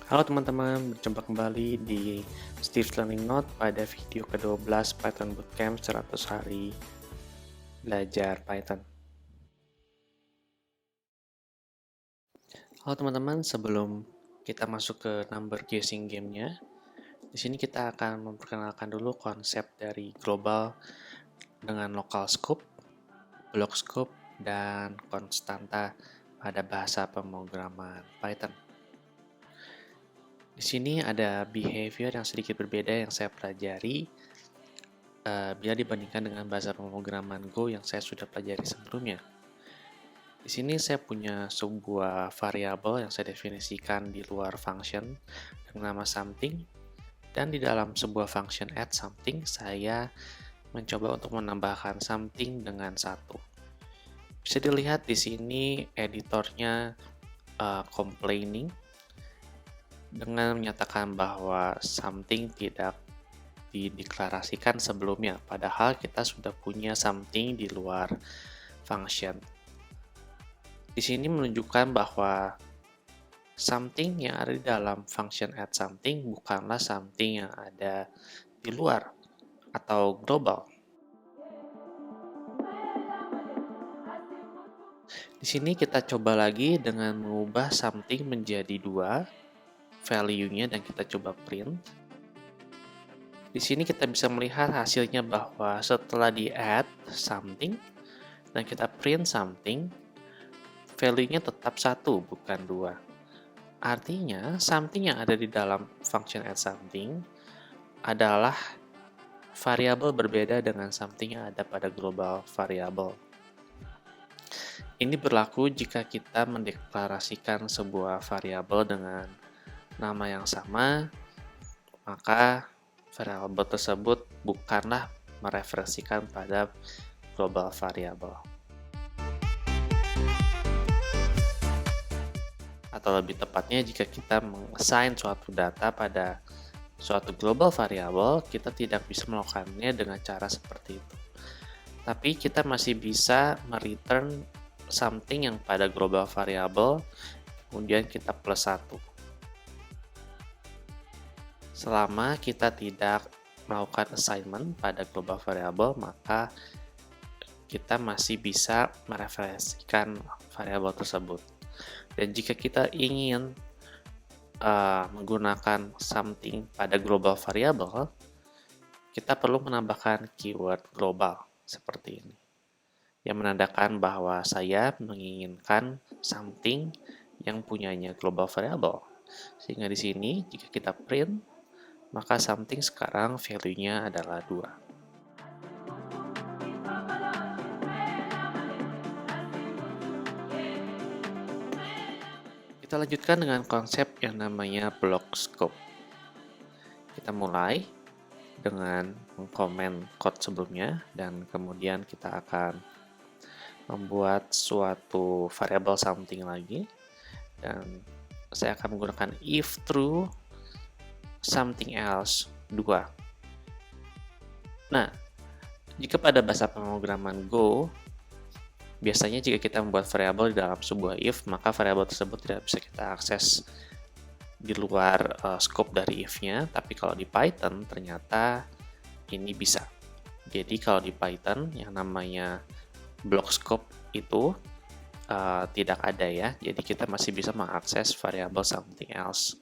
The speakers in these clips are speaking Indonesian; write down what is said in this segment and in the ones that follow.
Halo teman-teman, berjumpa kembali di Steve's Learning Note pada video ke-12 Python Bootcamp 100 hari belajar Python. Halo teman-teman, sebelum kita masuk ke number guessing gamenya, di sini kita akan memperkenalkan dulu konsep dari global dengan local scope, block scope, dan konstanta pada bahasa pemrograman Python. Di sini ada behavior yang sedikit berbeda yang saya pelajari bila dibandingkan dengan bahasa pemrograman Go yang saya sudah pelajari sebelumnya. Di sini saya punya sebuah variabel yang saya definisikan di luar function dengan nama something, dan di dalam sebuah function add something saya mencoba untuk menambahkan something dengan satu. Bisa dilihat di sini editornya complaining dengan menyatakan bahwa something tidak dideklarasikan sebelumnya, padahal kita sudah punya something di luar function. Di sini menunjukkan bahwa something yang ada di dalam function add something bukanlah something yang ada di luar atau global. Di sini kita coba lagi dengan mengubah something menjadi 2 value-nya dan kita coba print. Di sini kita bisa melihat hasilnya bahwa setelah di add something dan kita print something, value-nya tetap 1 bukan 2. Artinya something yang ada di dalam function add something adalah variabel berbeda dengan something yang ada pada global variable. Ini berlaku jika kita mendeklarasikan sebuah variabel dengan nama yang sama, maka variabel tersebut bukanlah mereferensikan pada global variable. Atau lebih tepatnya, jika kita mengassign suatu data pada suatu global variable, kita tidak bisa melakukannya dengan cara seperti itu. Tapi kita masih bisa mereturn something yang pada global variable, kemudian kita plus 1. Selama kita tidak melakukan assignment pada global variable, maka kita masih bisa mereferensikan variabel tersebut. Dan jika kita ingin menggunakan something pada global variable, kita perlu menambahkan keyword global seperti ini, yang menandakan bahwa saya menginginkan something yang punyanya global variable. Sehingga di sini jika kita print, maka something sekarang value-nya adalah 2. Kita lanjutkan dengan konsep yang namanya block scope. Kita mulai dengan mengkomen code sebelumnya dan kemudian kita akan membuat suatu variable something lagi, dan saya akan menggunakan if true something else 2. Nah, jika pada bahasa pemrograman Go, biasanya jika kita membuat variabel di dalam sebuah if, maka variabel tersebut tidak bisa kita akses di luar scope dari if-nya, tapi kalau di Python ternyata ini bisa. Jadi kalau di Python yang namanya block scope itu tidak ada ya, jadi kita masih bisa mengakses variabel something else.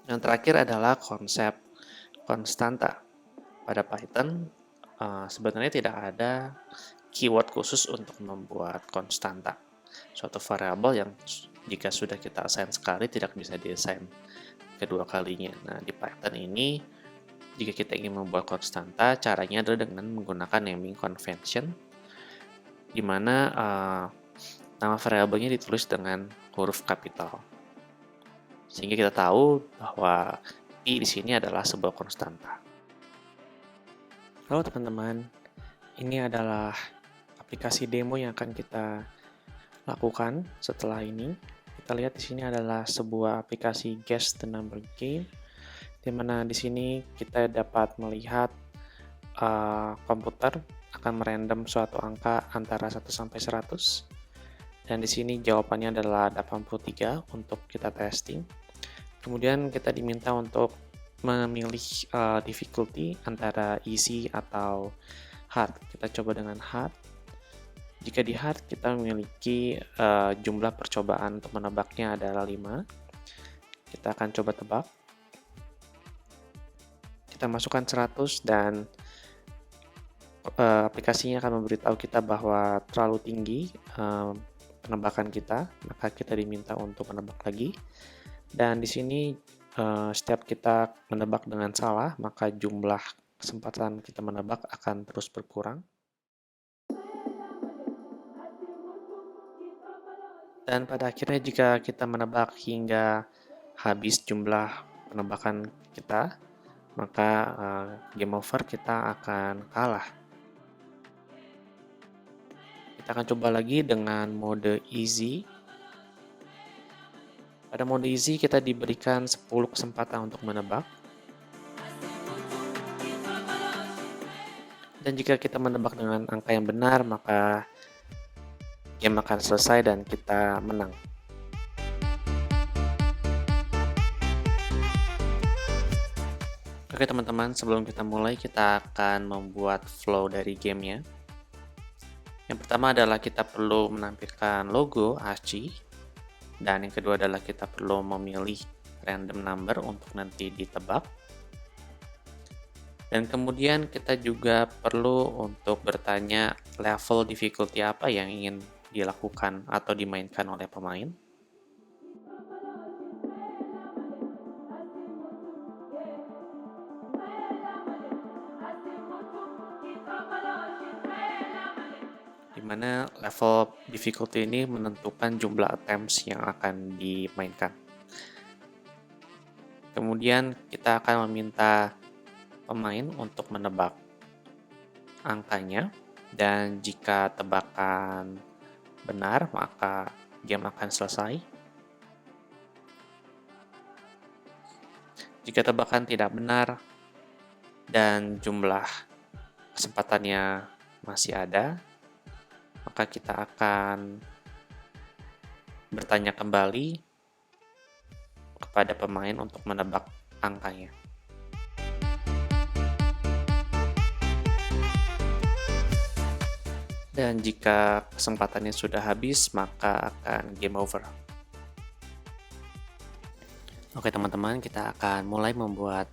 Yang terakhir adalah konsep konstanta. Pada Python sebenarnya tidak ada keyword khusus untuk membuat konstanta, suatu variabel yang jika sudah kita assign sekali tidak bisa di-assign kedua kalinya. Nah, di Python ini jika kita ingin membuat konstanta, caranya adalah dengan menggunakan naming convention, di mana nama variabelnya ditulis dengan huruf kapital, sehingga kita tahu bahwa i di sini adalah sebuah konstanta. Halo teman-teman, ini adalah aplikasi demo yang akan kita lakukan setelah ini. Kita lihat di sini adalah sebuah aplikasi Guess the Number Game, di mana di sini kita dapat melihat komputer akan merandom suatu angka antara 1 sampai 100, Dan di sini jawabannya adalah 83 untuk kita testing. Kemudian kita diminta untuk memilih difficulty antara easy atau hard. Kita coba dengan hard. Jika di hard kita memiliki jumlah percobaan untuk menebaknya adalah 5. Kita akan coba tebak. Kita masukkan 100 dan aplikasinya akan memberitahu kita bahwa terlalu tinggi penebakan kita, maka kita diminta untuk menebak lagi. Dan di sini setiap kita menebak dengan salah, maka jumlah kesempatan kita menebak akan terus berkurang. Dan pada akhirnya jika kita menebak hingga habis jumlah penebakan kita, maka game over, kita akan kalah. Kita akan coba lagi dengan mode easy. Pada mode easy kita diberikan 10 kesempatan untuk menebak. Dan jika kita menebak dengan angka yang benar, maka game akan selesai dan kita menang. Oke teman-teman, sebelum kita mulai, kita akan membuat flow dari gamenya. Yang pertama adalah kita perlu menampilkan logo ASCII, dan yang kedua adalah kita perlu memilih random number untuk nanti ditebak. Dan kemudian kita juga perlu untuk bertanya level difficulty apa yang ingin dilakukan atau dimainkan oleh pemain. Di mana level difficulty ini menentukan jumlah attempts yang akan dimainkan. Kemudian kita akan meminta pemain untuk menebak angkanya, dan jika tebakan benar maka game akan selesai. Jika tebakan tidak benar dan jumlah kesempatannya masih ada, maka kita akan bertanya kembali kepada pemain untuk menebak angkanya. Dan jika kesempatannya sudah habis, maka akan game over. Oke teman-teman, kita akan mulai membuat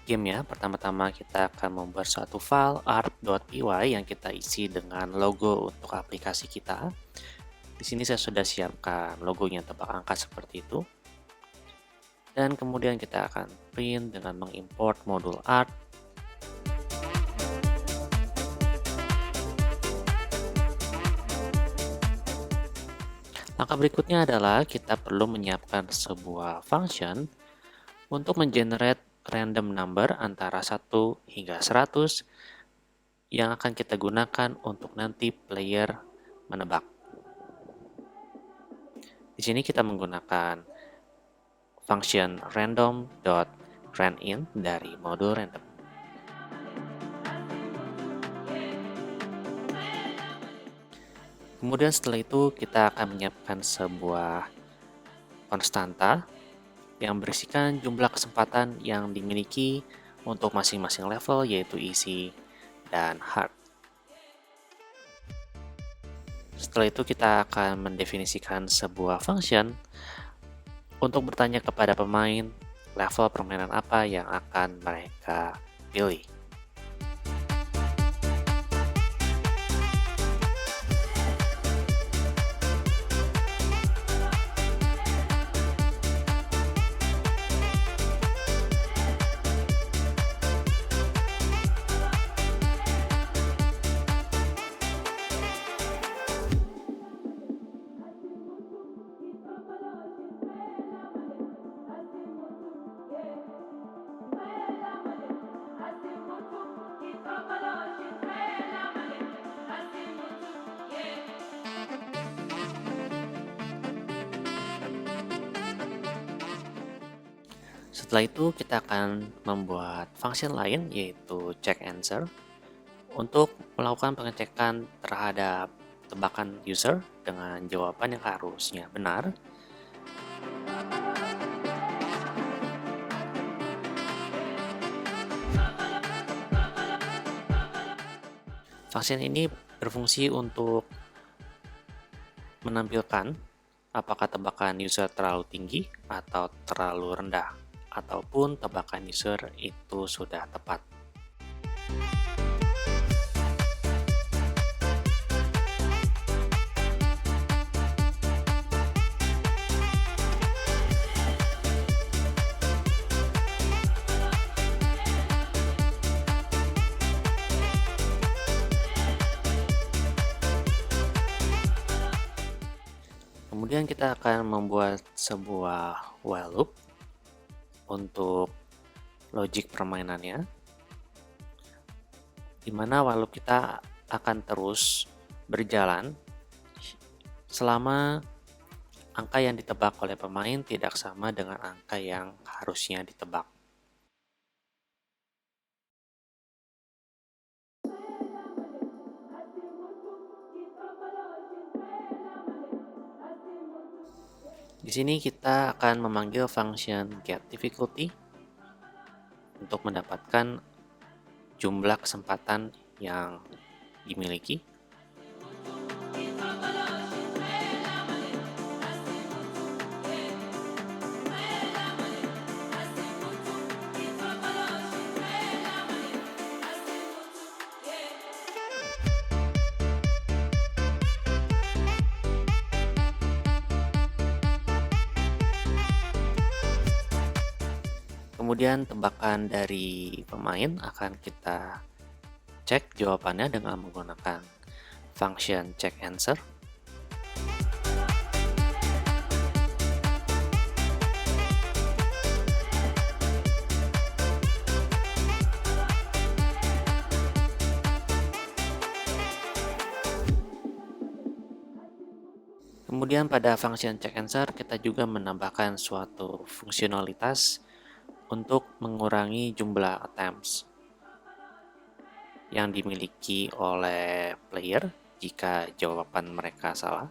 game ya. Pertama-tama kita akan membuat suatu file art.py yang kita isi dengan logo untuk aplikasi kita. Di sini saya sudah siapkan logonya tebak angka seperti itu. Dan kemudian kita akan print dengan mengimport modul art. Langkah berikutnya adalah kita perlu menyiapkan sebuah function untuk mengenerate random number antara 1 hingga 100 yang akan kita gunakan untuk nanti player menebak. Di sini kita menggunakan function random.randin dari modul random. Kemudian setelah itu kita akan menyiapkan sebuah konstanta yang berisikan jumlah kesempatan yang dimiliki untuk masing-masing level, yaitu easy dan hard. Setelah itu kita akan mendefinisikan sebuah function untuk bertanya kepada pemain level permainan apa yang akan mereka pilih. Setelah itu kita akan membuat function lain, yaitu check answer, untuk melakukan pengecekan terhadap tebakan user dengan jawaban yang harusnya benar. Function ini berfungsi untuk menampilkan apakah tebakan user terlalu tinggi atau terlalu rendah, ataupun tebakan user itu sudah tepat. Kemudian kita akan membuat sebuah while loop untuk logik permainannya, di mana while loop kita akan terus berjalan selama angka yang ditebak oleh pemain tidak sama dengan angka yang harusnya ditebak. Di sini kita akan memanggil function getDifficulty untuk mendapatkan jumlah kesempatan yang dimiliki. Kemudian tebakan dari pemain akan kita cek jawabannya dengan menggunakan function check answer. Kemudian pada function check answer kita juga menambahkan suatu fungsionalitas untuk mengurangi jumlah attempts yang dimiliki oleh player jika jawaban mereka salah.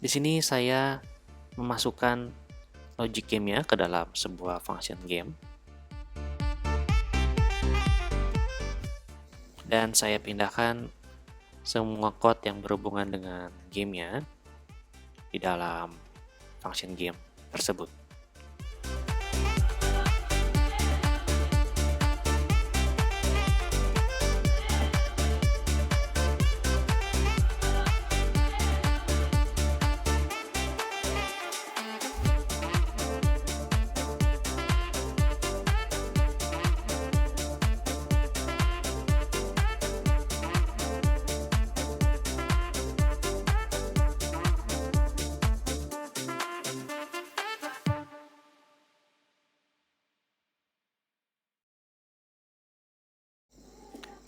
Di sini saya memasukkan logic game-nya ke dalam sebuah function game. Dan saya pindahkan semua code yang berhubungan dengan gamenya di dalam function game tersebut.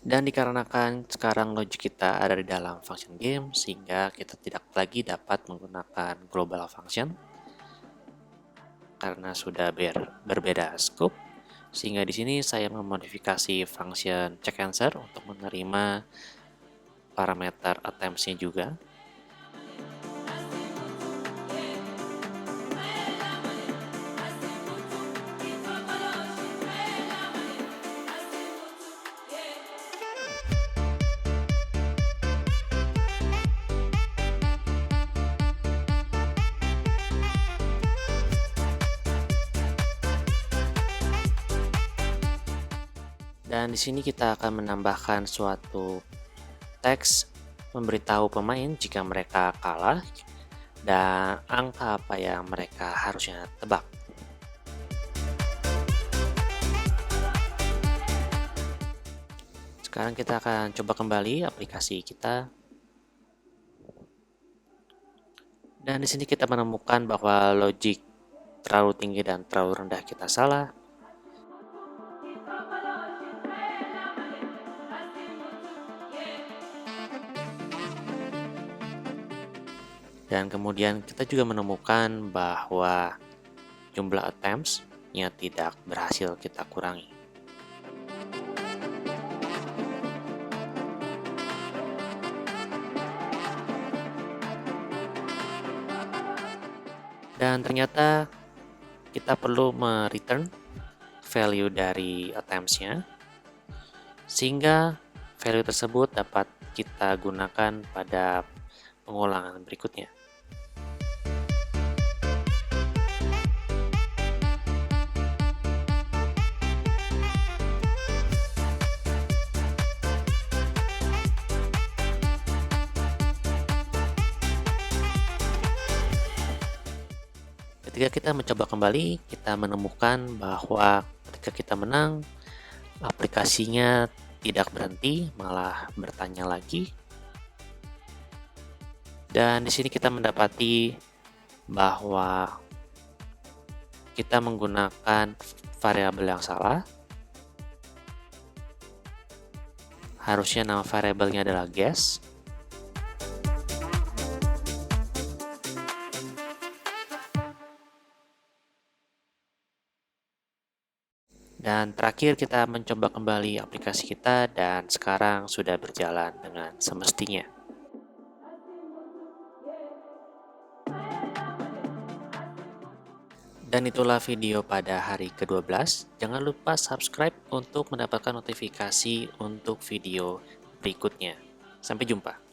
Dan dikarenakan sekarang logic kita ada di dalam function game, sehingga kita tidak lagi dapat menggunakan global function karena sudah berbeda scope. Sehingga di sini saya memodifikasi function check answer untuk menerima parameter attempts-nya juga. Dan di sini kita akan menambahkan suatu teks memberitahu pemain jika mereka kalah dan angka apa yang mereka harusnya tebak. Sekarang kita akan coba kembali aplikasi kita. Dan di sini kita menemukan bahwa logik terlalu tinggi dan terlalu rendah kita salah. Dan kemudian kita juga menemukan bahwa jumlah attempts-nya tidak berhasil kita kurangi. Dan ternyata kita perlu return value dari attempts-nya, sehingga value tersebut dapat kita gunakan pada pengulangan berikutnya. Ketika kita mencoba kembali, kita menemukan bahwa ketika kita menang, aplikasinya tidak berhenti, malah bertanya lagi. Dan di sini kita mendapati bahwa kita menggunakan variabel yang salah. Harusnya nama variabelnya adalah guess. Dan terakhir kita mencoba kembali aplikasi kita dan sekarang sudah berjalan dengan semestinya. Dan itulah video pada hari ke-12. Jangan lupa subscribe untuk mendapatkan notifikasi untuk video berikutnya. Sampai jumpa.